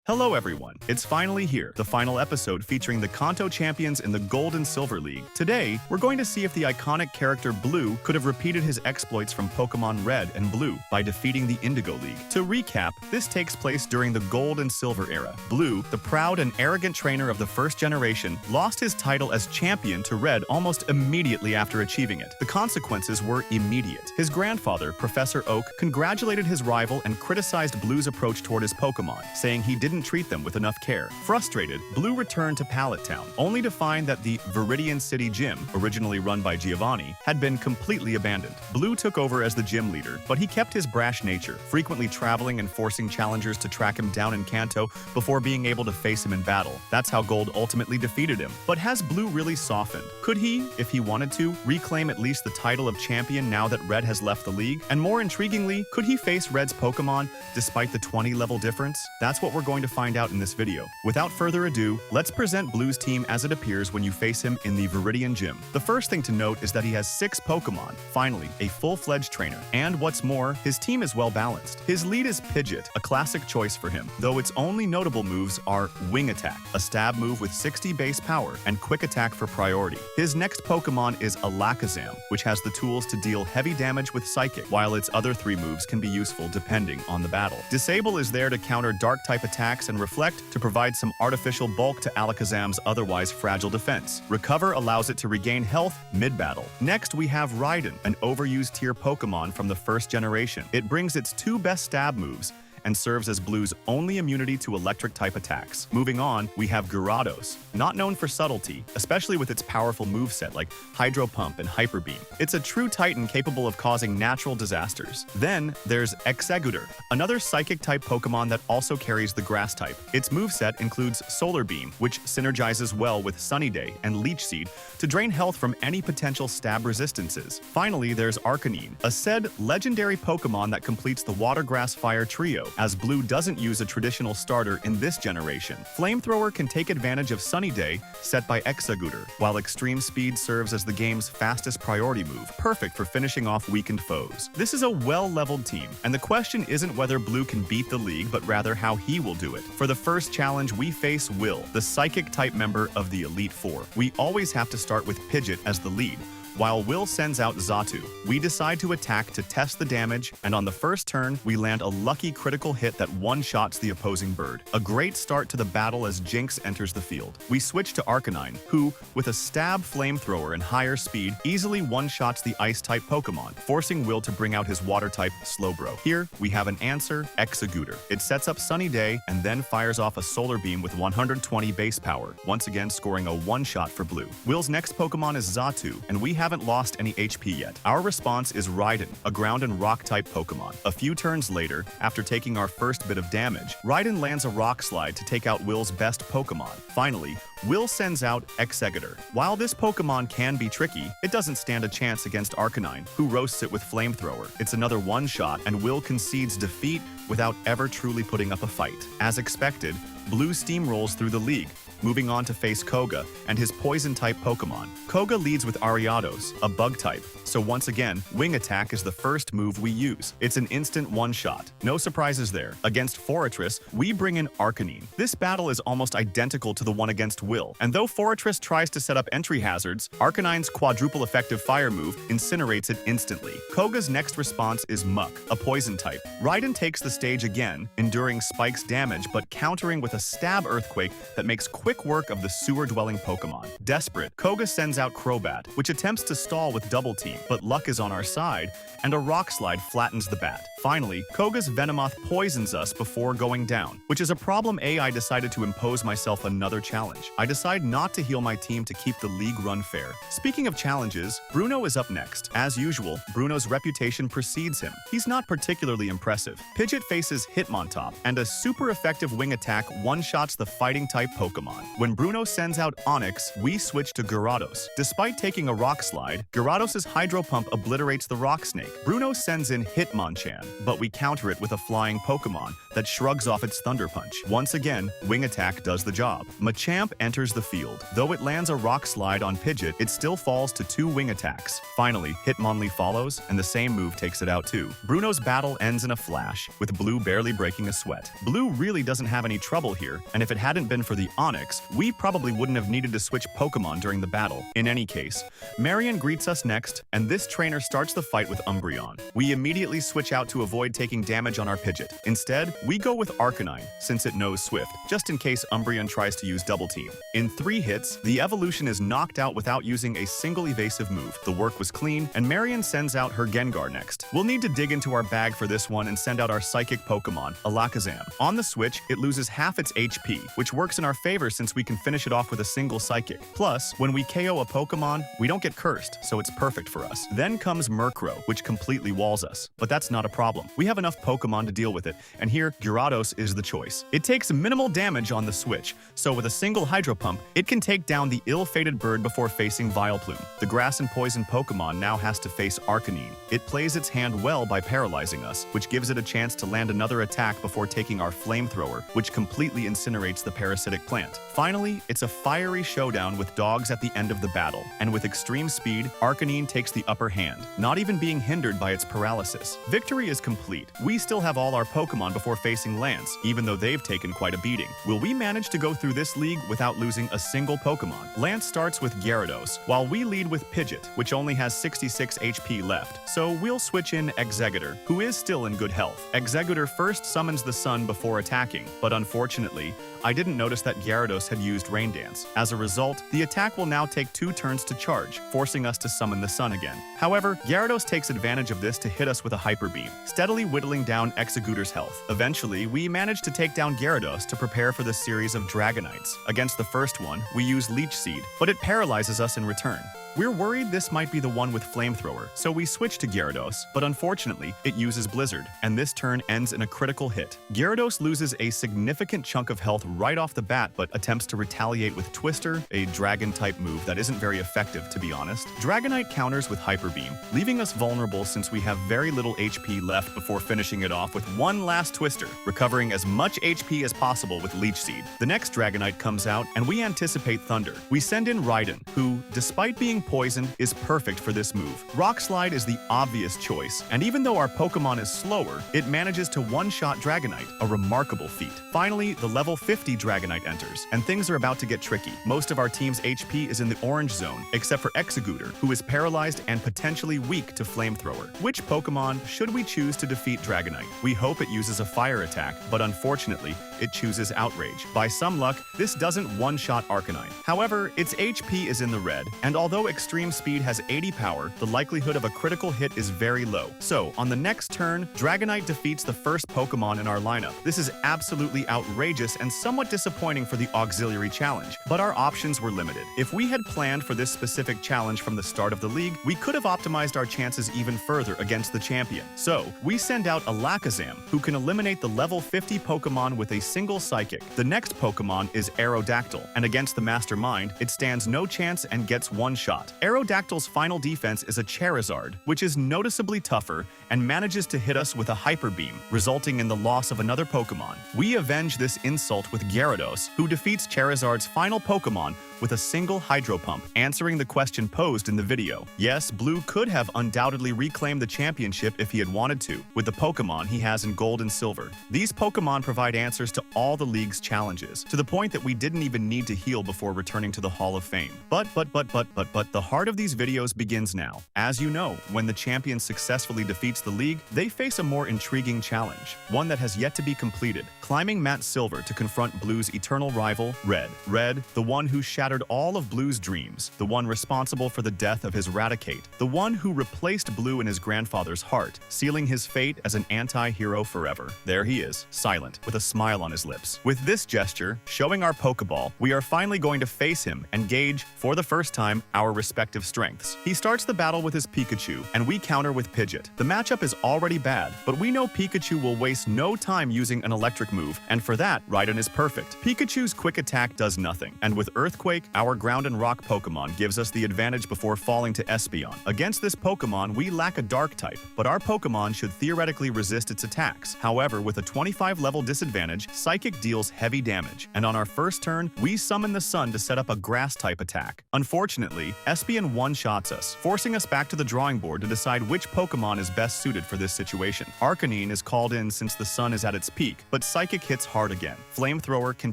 Hello everyone, it's finally here, the final episode featuring the Kanto champions in the Gold and Silver League. Today, we're going to see if the iconic character Blue could have repeated his exploits from Pokémon Red and Blue by defeating the Indigo League. To recap, this takes place during the Gold and Silver era. Blue, the proud and arrogant trainer of the first generation, lost his title as champion to Red almost immediately after achieving it. The consequences were immediate. His grandfather, Professor Oak, congratulated his rival and criticized Blue's approach toward his Pokémon, saying he didn't treat them with enough care. Frustrated, Blue returned to Pallet Town, only to find that the Viridian City Gym, originally run by Giovanni, had been completely abandoned. Blue took over as the gym leader, but he kept his brash nature, frequently traveling and forcing challengers to track him down in Kanto before being able to face him in battle. That's how Gold ultimately defeated him. But has Blue really softened? Could he, if he wanted to, reclaim at least the title of champion now that Red has left the league? And more intriguingly, could he face Red's Pokémon despite the 20-level difference? That's what we're going to find out in this video. Without further ado, let's present Blue's team as it appears when you face him in the Viridian Gym. The first thing to note is that he has 6 Pokémon, finally, a full-fledged trainer. And what's more, his team is well-balanced. His lead is Pidgeot, a classic choice for him, though its only notable moves are Wing Attack, a stab move with 60 base power, and Quick Attack for priority. His next Pokémon is Alakazam, which has the tools to deal heavy damage with Psychic, while its other 3 moves can be useful depending on the battle. Disable is there to counter Dark-type attacks, and Reflect to provide some artificial bulk to Alakazam's otherwise fragile defense. Recover allows it to regain health mid-battle. Next, we have Raiden, an overused tier Pokémon from the first generation. It brings its 2 best stab moves and serves as Blue's only immunity to electric-type attacks. Moving on, we have Gyarados, not known for subtlety, especially with its powerful moveset like Hydro Pump and Hyper Beam. It's a true Titan capable of causing natural disasters. Then, there's Exeggutor, another Psychic-type Pokémon that also carries the Grass-type. Its moveset includes Solar Beam, which synergizes well with Sunny Day and Leech Seed to drain health from any potential stab resistances. Finally, there's Arcanine, a said legendary Pokémon that completes the Water Grass Fire trio, as Blue doesn't use a traditional starter in this generation. Flamethrower can take advantage of Sunny Day, set by Exeggutor, while Extreme Speed serves as the game's fastest priority move, perfect for finishing off weakened foes. This is a well-leveled team, and the question isn't whether Blue can beat the league, but rather how he will do it. For the first challenge, we face Will, the Psychic-type member of the Elite Four. We always have to start with Pidgeot as the lead. While Will sends out Xatu, we decide to attack to test the damage, and on the first turn, we land a lucky critical hit that one-shots the opposing bird. A great start to the battle as Jinx enters the field. We switch to Arcanine, who, with a stab flamethrower and higher speed, easily one-shots the Ice-type Pokémon, forcing Will to bring out his Water-type Slowbro. Here, we have an answer, Exeggutor. It sets up Sunny Day and then fires off a Solar Beam with 120 base power, once again scoring a one-shot for Blue. Will's next Pokémon is Xatu, and we haven't lost any HP yet. Our response is Raiden, a ground and rock-type Pokémon. A few turns later, after taking our first bit of damage, Raiden lands a Rock Slide to take out Will's best Pokémon. Finally, Will sends out Exeggutor. While this Pokémon can be tricky, it doesn't stand a chance against Arcanine, who roasts it with Flamethrower. It's another one-shot, and Will concedes defeat without ever truly putting up a fight. As expected, Blue steamrolls through the league, moving on to face Koga and his Poison-type Pokémon. Koga leads with Ariados, a Bug-type, so once again, Wing Attack is the first move we use. It's an instant one-shot. No surprises there. Against Forretress, we bring in Arcanine. This battle is almost identical to the one against Will, and though Forretress tries to set up entry hazards, Arcanine's quadruple effective fire move incinerates it instantly. Koga's next response is Muck, a Poison-type. Raiden takes the stage again, enduring Spike's damage but countering with a Stab Earthquake that makes quick work of the sewer-dwelling Pokémon. Desperate, Koga sends out Crobat, which attempts to stall with Double Team, but luck is on our side, and a Rock Slide flattens the bat. Finally, Koga's Venomoth poisons us before going down, which is a problem I decided to impose myself another challenge. I decide not to heal my team to keep the league run fair. Speaking of challenges, Bruno is up next. As usual, Bruno's reputation precedes him. He's not particularly impressive. Pidgeot faces Hitmontop, and a super effective Wing Attack one-shots the Fighting-type Pokémon. Pokemon. When Bruno sends out Onix, we switch to Gyarados. Despite taking a Rock Slide, Gyarados' Hydro Pump obliterates the Rock Snake. Bruno sends in Hitmonchan, but we counter it with a flying Pokemon that shrugs off its Thunder Punch. Once again, Wing Attack does the job. Machamp enters the field. Though it lands a Rock Slide on Pidgeot, it still falls to 2 Wing Attacks. Finally, Hitmonlee follows, and the same move takes it out too. Bruno's battle ends in a flash, with Blue barely breaking a sweat. Blue really doesn't have any trouble here, and if it hadn't been for the Onix, we probably wouldn't have needed to switch Pokemon during the battle. In any case, Marion greets us next, and this trainer starts the fight with Umbreon. We immediately switch out to avoid taking damage on our Pidgeot. Instead, we go with Arcanine, since it knows Swift, just in case Umbreon tries to use Double Team. In 3 hits, the evolution is knocked out without using a single evasive move. The work was clean, and Marion sends out her Gengar next. We'll need to dig into our bag for this one and send out our Psychic Pokemon, Alakazam. On the switch, it loses half its HP, which works in our favor since we can finish it off with a single Psychic. Plus, when we KO a Pokemon, we don't get cursed, so it's perfect for us. Then comes Murkrow, which completely walls us. But that's not a problem. We have enough Pokemon to deal with it, and here, Gyarados is the choice. It takes minimal damage on the switch, so with a single Hydro Pump, it can take down the ill-fated bird before facing Vileplume. The Grass and Poison Pokemon now has to face Arcanine. It plays its hand well by paralyzing us, which gives it a chance to land another attack before taking our Flamethrower, which completely incinerates the parasitic plant. Finally, it's a fiery showdown with dogs at the end of the battle, and with extreme speed, Arcanine takes the upper hand, not even being hindered by its paralysis. Victory is complete. We still have all our Pokemon before facing Lance, even though they've taken quite a beating. Will we manage to go through this league without losing a single Pokemon? Lance starts with Gyarados, while we lead with Pidgeot, which only has 66 HP left, so we'll switch in Exeggutor, who is still in good health. Exeggutor first summons the sun before attacking, but unfortunately, I didn't notice that Gyarados had used Rain Dance. As a result, the attack will now take 2 turns to charge, forcing us to summon the sun again. However, Gyarados takes advantage of this to hit us with a Hyper Beam, steadily whittling down Exeggutor's health. Eventually, we manage to take down Gyarados to prepare for the series of Dragonites. Against the first one, we use Leech Seed, but it paralyzes us in return. We're worried this might be the one with Flamethrower, so we switch to Gyarados, but unfortunately, it uses Blizzard, and this turn ends in a critical hit. Gyarados loses a significant chunk of health right off the bat, but attempts to retaliate with Twister, a Dragon-type move that isn't very effective, to be honest. Dragonite counters with Hyper Beam, leaving us vulnerable since we have very little HP left before finishing it off with one last Twister, recovering as much HP as possible with Leech Seed. The next Dragonite comes out, and we anticipate Thunder. We send in Raiden, who, despite being poisoned, is perfect for this move. Rock Slide is the obvious choice, and even though our Pokemon is slower, it manages to one-shot Dragonite, a remarkable feat. Finally, the level 50 Dragonite enters, and things are about to get tricky. Most of our team's HP is in the orange zone, except for Exeggutor, who is paralyzed and potentially weak to Flamethrower. Which Pokemon should we choose to defeat Dragonite? We hope it uses a fire attack, but unfortunately, it chooses Outrage. By some luck, this doesn't one-shot Arcanine. However, its HP is in the red, and although Extreme Speed has 80 power, the likelihood of a critical hit is very low. So, on the next turn, Dragonite defeats the first Pokemon in our lineup. This is absolutely outrageous and somewhat disappointing for the auxiliary challenge, but our options were limited. If we had planned for this specific challenge from the start of the league, we could have optimized our chances even further against the champion. So, we send out Alakazam, who can eliminate the level 50 Pokemon with a single Psychic. The next Pokemon is Aerodactyl, and against the Mastermind, it stands no chance and gets one shot. Aerodactyl's final defense is a Charizard, which is noticeably tougher and manages to hit us with a Hyper Beam, resulting in the loss of another Pokemon. We avenge this insult with Gyarados, who defeats Charizard's final Pokemon with a single Hydro Pump, answering the question posed in the video. Yes, Blue could have undoubtedly reclaimed the championship if he had wanted to, with the Pokemon he has in Gold and Silver. These Pokemon provide answers to all the league's challenges, to the point that we didn't even need to heal before returning to the Hall of Fame. But the heart of these videos begins now. As you know, when the champion successfully defeats the league, they face a more intriguing challenge, one that has yet to be completed, climbing Mount Silver to confront Blue's eternal rival, Red. Red, the one who shattered shattered all of Blue's dreams, the one responsible for the death of his Raticate, the one who replaced Blue in his grandfather's heart, sealing his fate as an anti-hero forever. There he is, silent, with a smile on his lips. With this gesture, showing our Pokeball, we are finally going to face him and gauge, for the first time, our respective strengths. He starts the battle with his Pikachu, and we counter with Pidgeot. The matchup is already bad, but we know Pikachu will waste no time using an electric move, and for that, Raiden is perfect. Pikachu's quick attack does nothing, and with Earthquake, our ground and rock Pokemon gives us the advantage before falling to Espeon. Against this Pokemon, we lack a dark type, but our Pokemon should theoretically resist its attacks. However, with a 25 level disadvantage, Psychic deals heavy damage, and on our first turn, we summon the Sun to set up a grass type attack. Unfortunately, Espeon one-shots us, forcing us back to the drawing board to decide which Pokemon is best suited for this situation. Arcanine is called in since the Sun is at its peak, but Psychic hits hard again. Flamethrower can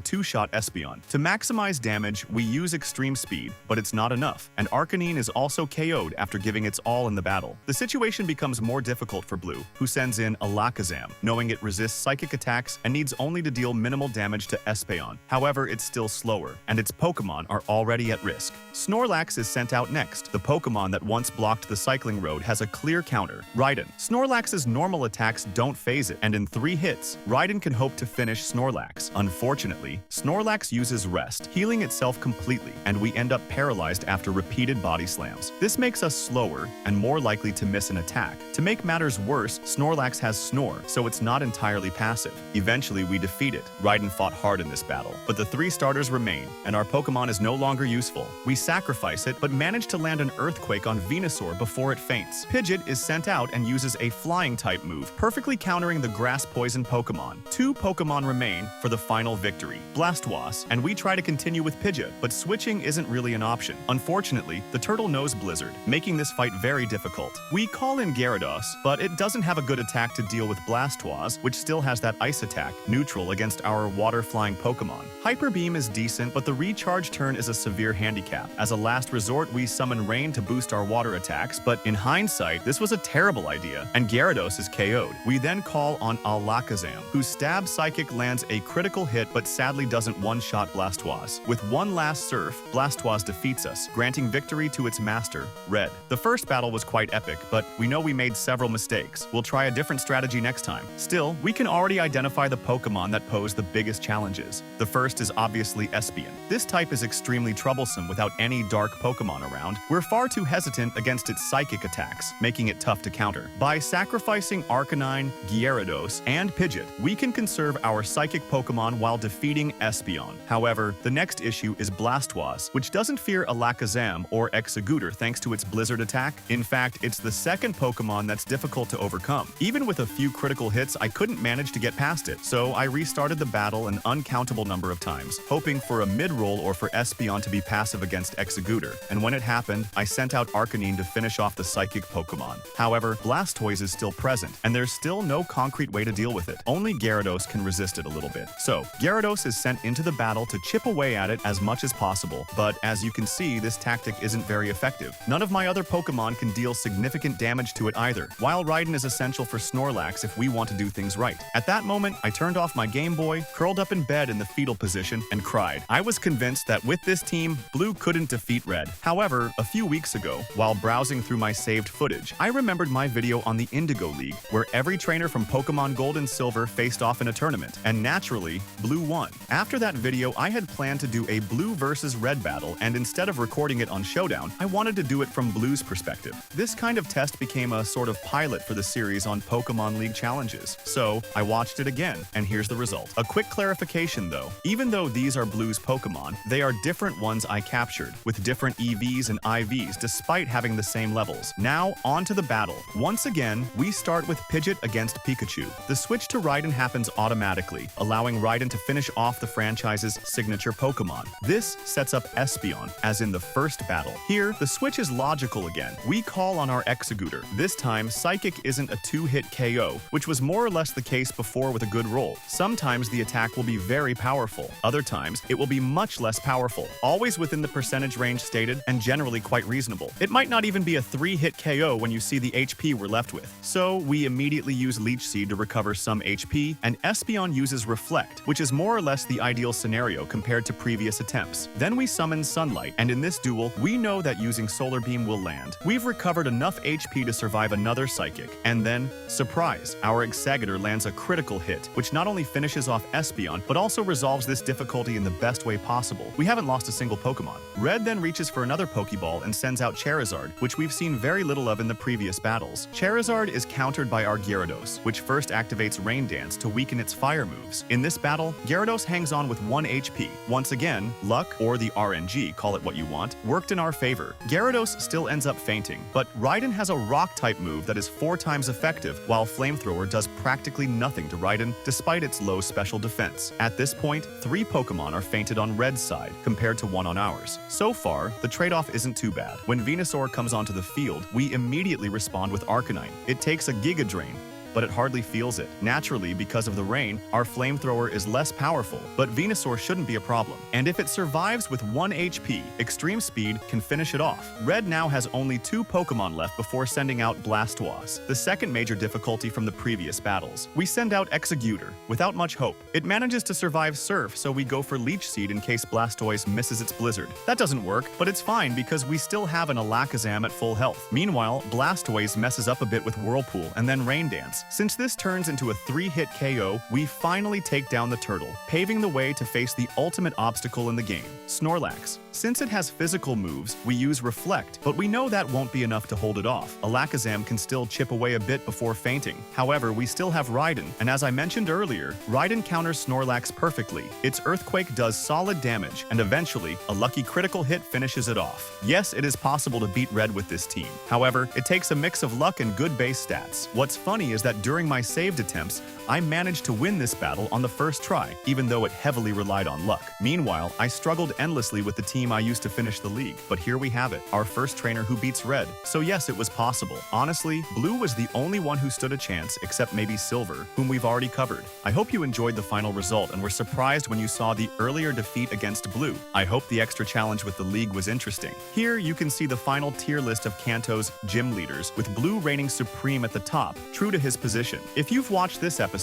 two-shot Espeon. To maximize damage, we use Extreme Speed, but it's not enough, and Arcanine is also KO'd after giving its all in the battle. The situation becomes more difficult for Blue, who sends in Alakazam, knowing it resists Psychic attacks and needs only to deal minimal damage to Espeon. However, it's still slower, and its Pokemon are already at risk. Snorlax is sent out next. The Pokemon that once blocked the cycling road has a clear counter, Raiden. Snorlax's normal attacks don't phase it, and in 3 hits, Raiden can hope to finish Snorlax. Unfortunately, Snorlax uses Rest, healing itself completely, and we end up paralyzed after repeated body slams. This makes us slower and more likely to miss an attack. To make matters worse, Snorlax has Snore, so it's not entirely passive. Eventually, we defeat it. Raiden fought hard in this battle, but the 3 starters remain, and our Pokemon is no longer useful. We sacrifice it, but manage to land an Earthquake on Venusaur before it faints. Pidgeot is sent out and uses a Flying-type move, perfectly countering the Grass-poison Pokemon. 2 Pokemon remain for the final victory, Blastoise, and we try to continue with Pidgeot, but switching isn't really an option. Unfortunately, the turtle knows Blizzard, making this fight very difficult. We call in Gyarados, but it doesn't have a good attack to deal with Blastoise, which still has that Ice attack, neutral against our water-flying Pokemon. Hyper Beam is decent, but the recharge turn is a severe handicap. As a last resort, we summon Rain to boost our water attacks, but in hindsight, this was a terrible idea, and Gyarados is KO'd. We then call on Alakazam, whose Stab Psychic lands a critical hit but sadly doesn't one-shot Blastoise. With one last Surf, Blastoise defeats us, granting victory to its master, Red. The first battle was quite epic, but we know we made several mistakes. We'll try a different strategy next time. Still, we can already identify the Pokemon that pose the biggest challenges. The first is obviously Espeon. This type is extremely troublesome without any dark Pokemon around. We're far too hesitant against its Psychic attacks, making it tough to counter. By sacrificing Arcanine, Gyarados, and Pidgeot, we can conserve our Psychic Pokemon while defeating Espeon. However, the next issue is Blastoise, which doesn't fear Alakazam or Exeggutor thanks to its Blizzard attack. In fact, it's the second Pokemon that's difficult to overcome. Even with a few critical hits, I couldn't manage to get past it, so I restarted the battle an uncountable number of times, hoping for a mid-roll or for Espeon to be passive against Exeggutor. And when it happened, I sent out Arcanine to finish off the Psychic Pokemon. However, Blastoise is still present, and there's still no concrete way to deal with it. Only Gyarados can resist it a little bit. So, Gyarados is sent into the battle to chip away at it as much as possible, but as you can see, this tactic isn't very effective. None of my other Pokemon can deal significant damage to it either, while Raiden is essential for Snorlax if we want to do things right. At that moment, I turned off my Game Boy, curled up in bed in the fetal position, and cried. I was convinced that with this team, Blue couldn't defeat Red. However, a few weeks ago, while browsing through my saved footage, I remembered my video on the Indigo League, where every trainer from Pokemon Gold and Silver faced off in a tournament, and naturally, Blue won. After that video, I had planned to do a Blue versus Red battle, and instead of recording it on Showdown, I wanted to do it from Blue's perspective. This kind of test became a sort of pilot for the series on Pokemon League challenges, so I watched it again, and here's the result. A quick clarification though, even though these are Blue's Pokemon, they are different ones I captured, with different EVs and IVs despite having the same levels. Now, on to the battle. Once again, we start with Pidgeot against Pikachu. The switch to Raiden happens automatically, allowing Raiden to finish off the franchise's signature Pokemon. This sets up Espeon, as in the first battle. Here, the switch is logical again. We call on our Exeggutor. This time, Psychic isn't a 2-hit KO, which was more or less the case before with a good roll. Sometimes the attack will be very powerful. Other times, it will be much less powerful, always within the percentage range stated and generally quite reasonable. It might not even be a 3-hit KO when you see the HP we're left with. So we immediately use Leech Seed to recover some HP, and Espeon uses Reflect, which is more or less the ideal scenario compared to previous attempts. Darkness. Then we summon Sunlight, and in this duel, we know that using Solar Beam will land. We've recovered enough HP to survive another Psychic, and then, surprise, our Exeggutor lands a critical hit, which not only finishes off Espeon, but also resolves this difficulty in the best way possible. We haven't lost a single Pokemon. Red then reaches for another Pokeball and sends out Charizard, which we've seen very little of in the previous battles. Charizard is countered by our Gyarados, which first activates Rain Dance to weaken its fire moves. In this battle, Gyarados hangs on with 1 HP. Once again, luck, or the RNG, call it what you want, worked in our favor. Gyarados still ends up fainting, but Raiden has a Rock-type move that is 4 times effective, while Flamethrower does practically nothing to Raiden despite its low special defense. At this point, 3 Pokemon are fainted on Red's side, compared to 1 on ours. So far, the trade-off isn't too bad. When Venusaur comes onto the field, we immediately respond with Arcanine. It takes a Giga Drain, but it hardly feels it. Naturally, because of the rain, our Flamethrower is less powerful, but Venusaur shouldn't be a problem. And if it survives with 1 HP, Extreme Speed can finish it off. Red now has only 2 Pokemon left before sending out Blastoise, the second major difficulty from the previous battles. We send out Exeggutor, without much hope. It manages to survive Surf, so we go for Leech Seed in case Blastoise misses its Blizzard. That doesn't work, but it's fine because we still have an Alakazam at full health. Meanwhile, Blastoise messes up a bit with Whirlpool and then Rain Dance. Since this turns into a 3-hit KO, we finally take down the turtle, paving the way to face the ultimate obstacle in the game, Snorlax. Since it has physical moves, we use Reflect, but we know that won't be enough to hold it off. Alakazam can still chip away a bit before fainting. However, we still have Raiden, and as I mentioned earlier, Raiden counters Snorlax perfectly. Its Earthquake does solid damage, and eventually, a lucky critical hit finishes it off. Yes, it is possible to beat Red with this team. However, it takes a mix of luck and good base stats. What's funny is that during my saved attempts, I managed to win this battle on the first try, even though it heavily relied on luck. Meanwhile, I struggled endlessly with the team I used to finish the league, but here we have it, our first trainer who beats Red. So yes, it was possible. Honestly, Blue was the only one who stood a chance, except maybe Silver, whom we've already covered. I hope you enjoyed the final result and were surprised when you saw the earlier defeat against Blue. I hope the extra challenge with the league was interesting. Here, you can see the final tier list of Kanto's gym leaders, with Blue reigning supreme at the top, true to his position. If you've watched this episode,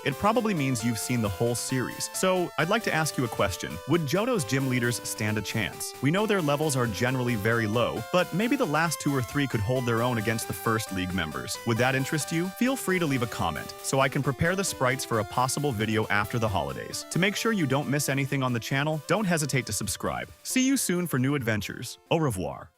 it probably means you've seen the whole series. So, I'd like to ask you a question. Would Johto's gym leaders stand a chance? We know their levels are generally very low, but maybe the last 2 or 3 could hold their own against the first league members. Would that interest you? Feel free to leave a comment, so I can prepare the sprites for a possible video after the holidays. To make sure you don't miss anything on the channel, don't hesitate to subscribe. See you soon for new adventures. Au revoir.